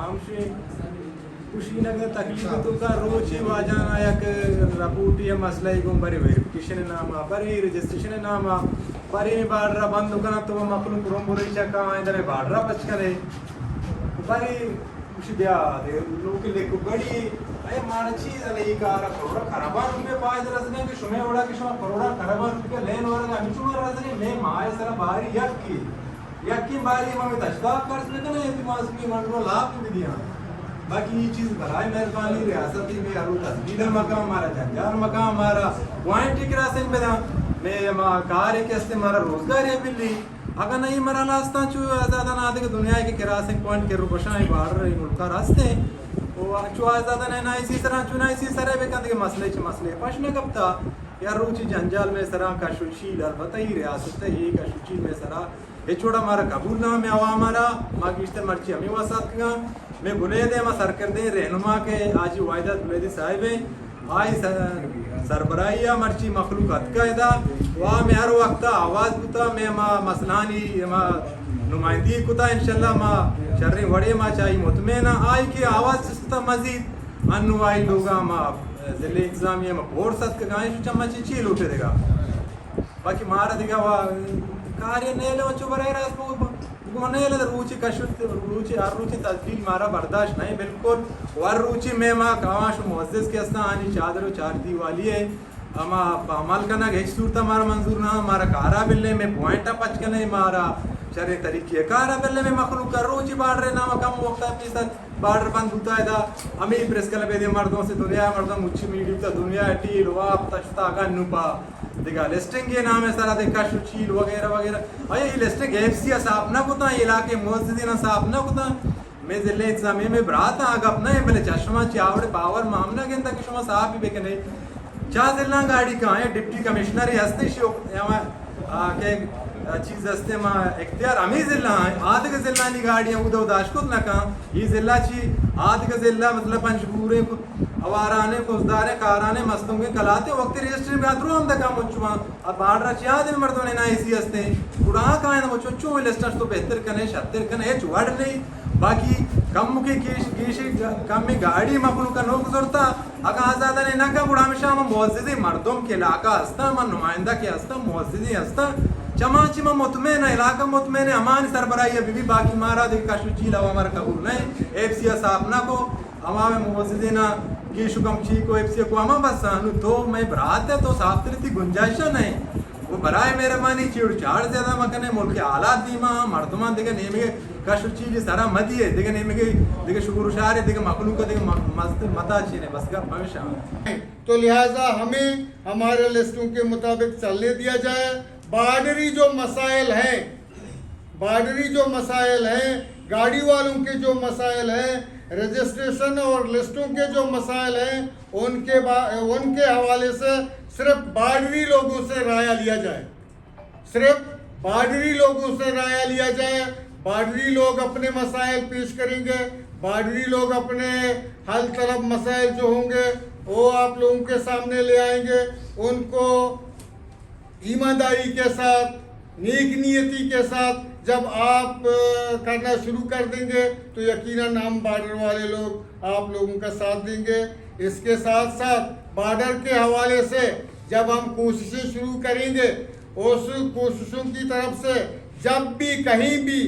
मामशी कुशीनगर तकलीफ का रोची वाजाना एक रपूटी या मसला ही गुम बरी वेरिफिकेशन नामा बरी रजिस्ट्रेशन नामा बरी बाडरा बंद कना तो मखलूक रोमबुरी चका इधर बाडरा बच करे बरी कुछ दिया दे लोग ले को बड़ी अरे मार चीज अले कार करोड़ा खराबा रुपए पाए रसने के शुमे ओड़ा के शुमा करोड़ा खराबा रुपए लेन और अमी शुमा रसने मैं माय सरा बारी यक्की बारी में तशदा कर्ज में कने इतिमास की मंडलो लाभ भी दिया बाकी ये चीज बराए मेहरबानी रियासती में आलू तस्वीर मकाम हमारा जंजाल मकाम हमारा पॉइंट की रास्ते में दा मैं मा कार्य के अस्ते हमारा रोजगार है बिल्ली अगर नहीं मरा लास्ता चु आजादा ना आदि दुनिया के किरासे पॉइंट के रुपशाई बाहर रही मुल्का रास्ते वो चु आजादा ना इसी तरह चुना इसी तरह पे कंद के मसले पशने कब था यार रुचि जंजाल में सरा का सुशील और बताई रियासत ही का सुशील में सरा ये छोड़ा हमारा कबूल ना में आवा हमारा मागिश्ते मर्ची हमें वसात का मैं बुले दे मैं सरकर दे रहनुमा के आज वायदा बुलेदी साहिब आई सरबराहिया मर्ची मखलूक अतकायदा वाह मैं हर वक्त आवाज़ बुता मैं माँ मसलानी माँ नुमाइंदी कुता इंशाल्लाह माँ शर्री वड़े माँ चाहिए मुतमैना आई की आवाज़ सुस्ता मजीद अनुवाई लोगा माँ ज़िले एग्जामिया माँ बोर्ड सत का गाय चम्मच चील उठे देगा बाकी मारा देगा वाह कार्य नेले वच्चो बराई रास गुमनेले रुचि कशुत रुचि आर रुचि तस्वीर मारा बर्दाश्त नहीं बिल्कुल वर रुचि में माँ कावाश मुअज़्ज़िज़ के अस्ता आनी चादर चारती वाली है अमा अमल करना घेच सूरता मारा मंजूर ना मारा कारा बिल्ले में पॉइंटा पच के नहीं मारा शरे तरीके कारा बिल्ले में मखलूक कर रोची बाढ़ रहे नाम कम वक्त अपनी सर बार्डर बंद होता है दा अमी प्रेस कल बेदे मर्दों से दुनिया मर्दों मुच्छी मीडिया तो दुनिया टील वाप तश्ता का नुपा देखा लिस्टिंग के नाम है सारा देखा सुशील वगैरह वगैरह अये ये लिस्टिंग एफसी साफ ना कुता इलाके मुअज़्ज़िज़ीन साफ ना कुता मैं ज़िले इंतज़ामिया में बरात आग अपना है भले चश्मा चावड़े पावर मामला के अंदर किशमा साफ ही बेकने चा ज़िला गाड़ी कहाँ है डिप्टी कमिश्नर हस्ते शो के चीज हस्ते माँ इख्तियार अमी ज़िला आध के ज़िला नी गाड़ियाँ उधर उदाशकुत ना कहाँ ये ज़िला ची आध के ज़िला मतलब पंचगूरे अवाराने कुजदारे काराने मस्तोंगे कलाते वक्त रजिस्ट्री में आदरू हम तक मुच्चुआ अब बाढ़ चाह दिन मर्दों ने ना इसी हस्ते उड़ा कहाँ है ना मुच्चो चो लिस्टर्स तो बेहतर कने शत्तर कने चुवाड़ नहीं बाकी कम के केश कम में गाड़ी मखलूक का नोक जोरता अगर आज़ादा ने ना का बुढ़ा में शाम मुअज़्ज़िज़ी मर्दों के इलाका हस्ता मन नुमाइंदा के हस्ता मुअज़्ज़िज़ी हस्ता चमा चिमा मुतमैन इलाका मुतमैन अमान सरबराही अभी भी बाकी मारा देखा सुचील हमारा कबूल नहीं एफसी सापना को हमारे मुअज़्ज़िज़ीना की शुगम ची को एफसी को हमा बस तो मैं बरात है तो साफ तरी गुंजाइश नहीं वो बराए मेरे मानी चिड़ चाड़ ज्यादा मकने मुल्क के हालात दीमा मर्दमा देखे नेमे का चीज सारा मदी है देखे नेमे के देखे शुक्र शार है देखे मखलूक को देखे मस्त मता चीने बस का भविष्य तो लिहाजा हमें हमारे लिस्टों के मुताबिक चलने दिया जाए बार्डरी जो मसाइल हैं गाड़ी वालों के जो मसाइल हैं रजिस्ट्रेशन और लिस्टों के जो मसाइल हैं उनके हवाले से सिर्फ बार्डरी लोगों से राय लिया जाए बार्डरी लोग अपने मसाइल पेश करेंगे बार्डरी लोग अपने हल तलब मसाइल जो होंगे वो आप लोगों के सामने ले आएंगे उनको ईमानदारी के साथ नेक नियति के साथ जब आप करना शुरू कर देंगे तो यकीनन हम बार्डर वाले लोग आप लोगों का साथ देंगे इसके साथ साथ बार्डर के हवाले से जब हम कोशिशें शुरू करेंगे उस कोशिशों की तरफ से जब भी कहीं भी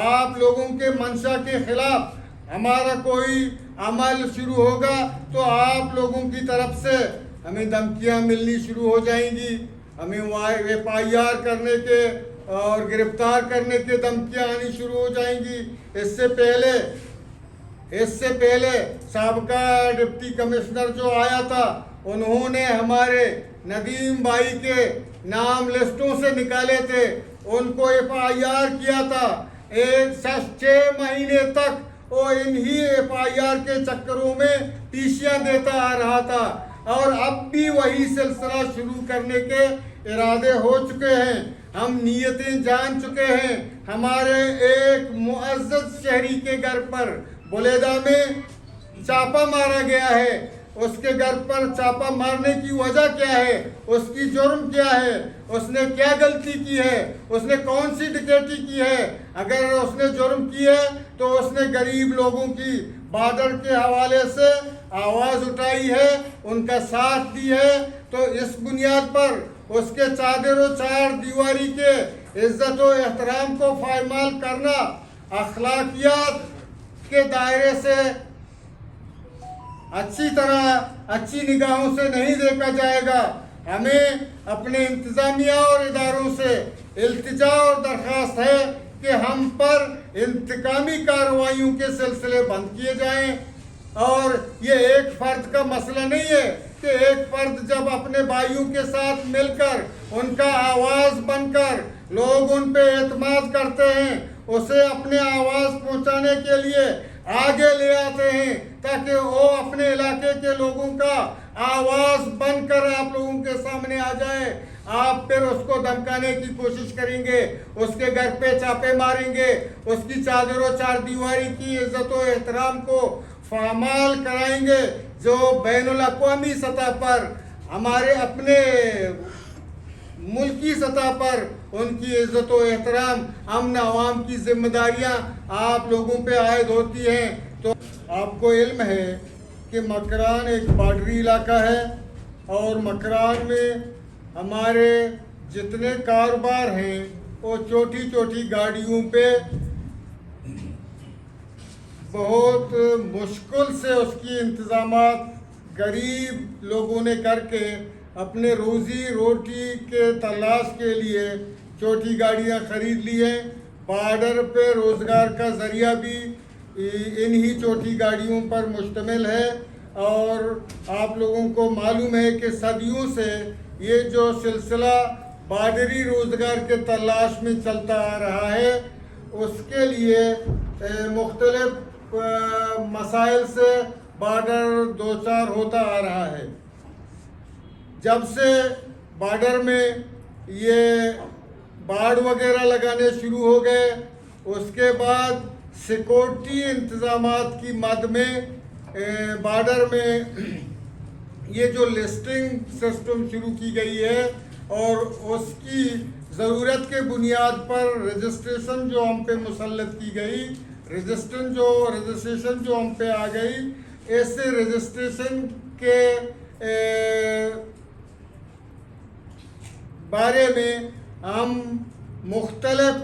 आप लोगों के मंशा के खिलाफ हमारा कोई अमल शुरू होगा तो आप लोगों की तरफ से हमें धमकियां मिलनी शुरू हो जाएंगी हमें FIR करने के और गिरफ्तार करने की धमकियां आनी शुरू हो जाएंगी इससे पहले साबका डिप्टी कमिश्नर जो आया था उन्होंने हमारे नदीम भाई के नाम लिस्टों से निकाले थे उनको FIR किया था 6 महीने तक वो इन्हीं FIR के चक्करों में टीसियां देता आ रहा था और अब भी वही सिलसिला शुरू करने के इरादे हो चुके हैं हम नियतें जान चुके हैं हमारे एक मुअज़्ज़ज़ शहरी के घर पर बुलेदा में छापा मारा गया है उसके घर पर छापा मारने की वजह क्या है, उसकी जुर्म क्या है, उसने क्या गलती की है, उसने कौन सी डकैती की है। अगर उसने जुर्म की है तो उसने गरीब लोगों की बॉर्डर के हवाले से आवाज़ उठाई है, उनका साथ दी है। तो इस बुनियाद पर उसके चादर और चार दीवारी के इज्जत और एहतराम को पायमाल करना अखलाकियात के दायरे से अच्छी तरह अच्छी निगाहों से नहीं देखा जाएगा। हमें अपने इंतजामिया और इदारों से इल्तिजा और दरख्वास्त है कि हम पर इंतकामी कार्रवाइयों के सिलसिले बंद किए जाएं। और ये एक फर्द का मसला नहीं है कि एक फर्द जब अपने भाइयों के साथ मिलकर उनका आवाज़ बनकर लोग उन पे एतमाद करते हैं, उसे अपने आवाज़ पहुंचाने के लिए आगे ले आते हैं ताकि वो अपने इलाके के लोगों का आवाज़ बनकर आप लोगों के सामने आ जाए। आप फिर उसको धमकाने की कोशिश करेंगे, उसके घर पे छापे मारेंगे, उसकी चादर और चार दीवारी की इज्जत और एहतराम को पामाल कराएंगे, जो बैनुल अक़वामी सतह पर हमारे अपने मुल्की सतह पर उनकी इज्जत और एहतराम अमन अवाम की जिम्मेदारियां आप लोगों पे आयद होती हैं। तो आपको इल्म है कि मकरान एक बॉर्डरी इलाका है और मकरान में हमारे जितने कारोबार हैं वो छोटी छोटी गाड़ियों पे बहुत मुश्किल से उसकी इंतज़ामात गरीब लोगों ने करके अपने रोज़ी रोटी के तलाश के लिए छोटी गाड़ियां ख़रीद ली हैं। बॉर्डर पे रोज़गार का ज़रिया भी इन्हीं छोटी गाड़ियों पर मुश्तमिल है। और आप लोगों को मालूम है कि सदियों से ये जो सिलसिला बॉर्डरी रोज़गार के तलाश में चलता आ रहा है, उसके लिए मुख्तलिफ मसाइल से बॉर्डर दो चार होता आ रहा है। जब से बॉर्डर में ये बाड़ वगैरह लगाने शुरू हो गए, उसके बाद सिक्योरिटी इंतज़ामात की मद में बॉर्डर में ये जो लिस्टिंग सिस्टम शुरू की गई है और उसकी ज़रूरत के बुनियाद पर रजिस्ट्रेशन जो हम पे मुसल्लत की गई, रजिस्ट्रेशन जो हम पे आ गई, ऐसे रजिस्ट्रेशन के बारे में हम मुख्तलिफ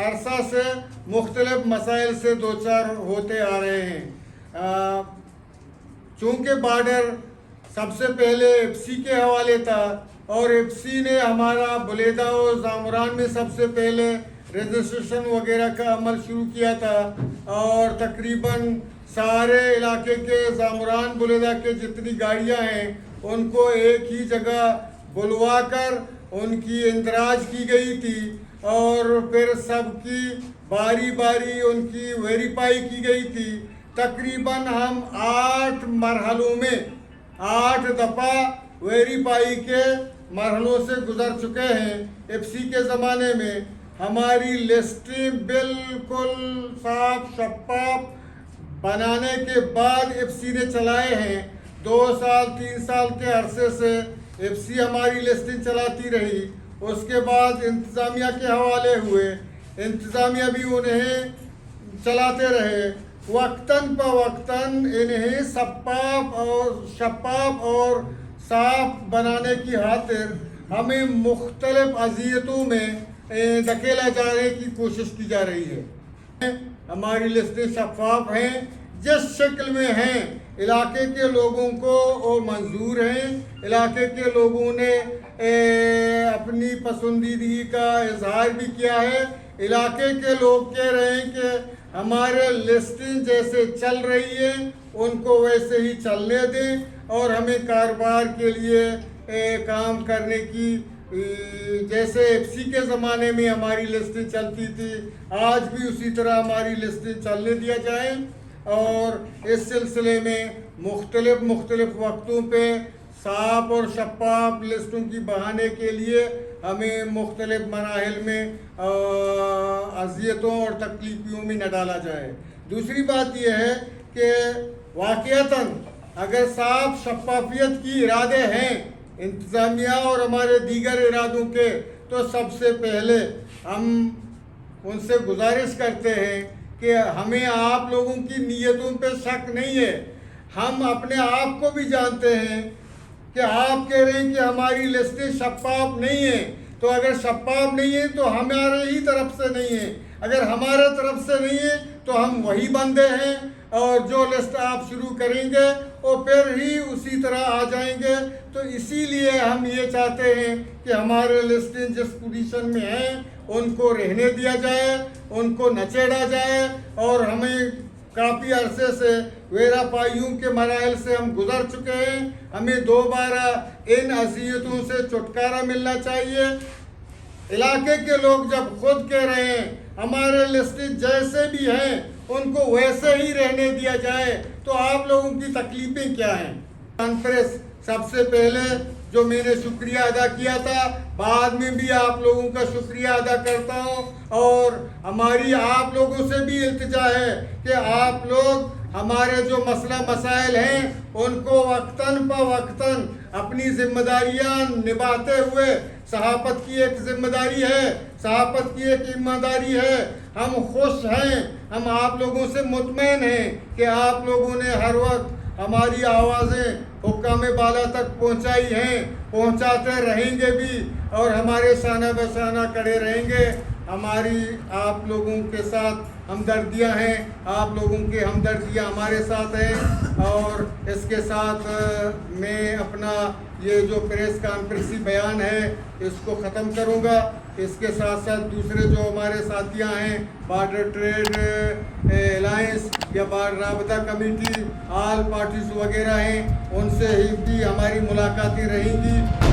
अरसा से मुख्तलिफ मसाइल से दो चार होते आ रहे हैं। चूँकि बॉर्डर सबसे पहले एफसी के हवाले था और एफसी ने हमारा बुलेदा और जामरान में सबसे पहले रजिस्ट्रेशन वगैरह का अमल शुरू किया था और तकरीबन सारे इलाके के जामरान बुलेदा के जितनी गाड़ियां हैं उनको एक ही जगह बुलवा कर उनकी इंदराज की गई थी और फिर सबकी बारी बारी उनकी वेरीफाई की गई थी। तकरीबन हम 8 मरहलों में 8 दफ़ा वेरीफाई के मरहलों से गुजर चुके हैं। एफसी के ज़माने में हमारी लिस्टें बिल्कुल साफ शफाफ बनाने के बाद एफसी ने चलाए हैं। 2 साल 3 साल के अरसे से एफसी हमारी लिस्टें चलाती रही। उसके बाद इंतज़ामिया के हवाले हुए, इंतज़ामिया भी उन्हें चलाते रहे। वक्तन ब वक्तन इन्हें शफाफ और साफ बनाने की खातिर हमें मुख्तलिफ अज़ियतों में धकेला जाने की कोशिश की जा रही है। हमारी लिस्टें शफाफ हैं, जिस शक्ल में हैं इलाके के लोगों को वो मंजूर हैं। इलाके के लोगों ने अपनी पसंदीदगी का इजहार भी किया है। इलाके के लोग कह रहे हैं कि हमारे लिस्टें जैसे चल रही है उनको वैसे ही चलने दें और हमें कारोबार के लिए काम करने की, जैसे एफसी के ज़माने में हमारी लिस्टें चलती थी आज भी उसी तरह हमारी लिस्टें चलने दिया जाए। और इस सिलसिले में मुख्तलिफ वक्तों पे साफ और शफाफ लिस्टों की बहाने के लिए हमें मुख्तलिफ मराहिल में अज़ियतों और तकलीफियों में न डाला जाए। दूसरी बात यह है कि वाक़यातन अगर साफ शफाफियत की इरादे हैं इंतज़ामिया और हमारे दीगर इरादों के, तो सबसे पहले हम उनसे गुजारिश करते हैं कि हमें आप लोगों की नीयतों पे शक नहीं है। हम अपने आप को भी जानते हैं कि आप कह रहे हैं कि हमारी लिस्टें शफाफ नहीं है, तो अगर शफाफ नहीं है तो हमारे ही तरफ से नहीं है। अगर हमारे तरफ से नहीं है तो हम वही बंदे हैं, और जो लिस्ट आप शुरू करेंगे वो फिर ही उसी तरह आ जाएंगे। तो इसीलिए हम ये चाहते हैं कि हमारे लिस्टें जिस पोजीशन में हैं उनको रहने दिया जाए, उनको नचेड़ा जाए, और हमें काफ़ी अरसे से वेरापाइयों के मराइल से हम गुजर चुके हैं। हमें दोबारा इन अज़ियतों से छुटकारा मिलना चाहिए। इलाके के लोग जब खुद कह रहे हैं हमारे लिस्टें जैसे भी हैं उनको वैसे ही रहने दिया जाए, तो आप लोगों की तकलीफें क्या हैं? कॉन्फ्रेंस सबसे पहले जो मैंने शुक्रिया अदा किया था, बाद में भी आप लोगों का शुक्रिया अदा करता हूं, और हमारी आप लोगों से भी इल्तिजा है कि आप लोग हमारे जो मसला मसाइल हैं उनको वक्तन प वक्तन अपनी जिम्मेदारियां निभाते हुए, सहाफत की एक जिम्मेदारी है, सहाफत की एक ईमानदारी है। हम खुश हैं, हम आप लोगों से मुतमईन हैं कि आप लोगों ने हर वक्त हमारी आवाज़ें हुक्काम बाला तक पहुंचाई हैं, पहुंचाते रहेंगे भी, और हमारे साना बसाना खड़े रहेंगे। हमारी आप लोगों के साथ हमदर्दियां हैं, आप लोगों की हमदर्दियां हमारे साथ हैं। और इसके साथ मैं अपना ये जो प्रेस कॉन्फ्रेंसी बयान है इसको ख़त्म करूंगा। इसके साथ साथ दूसरे जो हमारे साथियां हैं, बॉर्डर ट्रेड अलायंस या बॉर्डर राबता कमेटी, ऑल पार्टीज वगैरह हैं, उनसे ही भी हमारी मुलाकातें रहेंगी।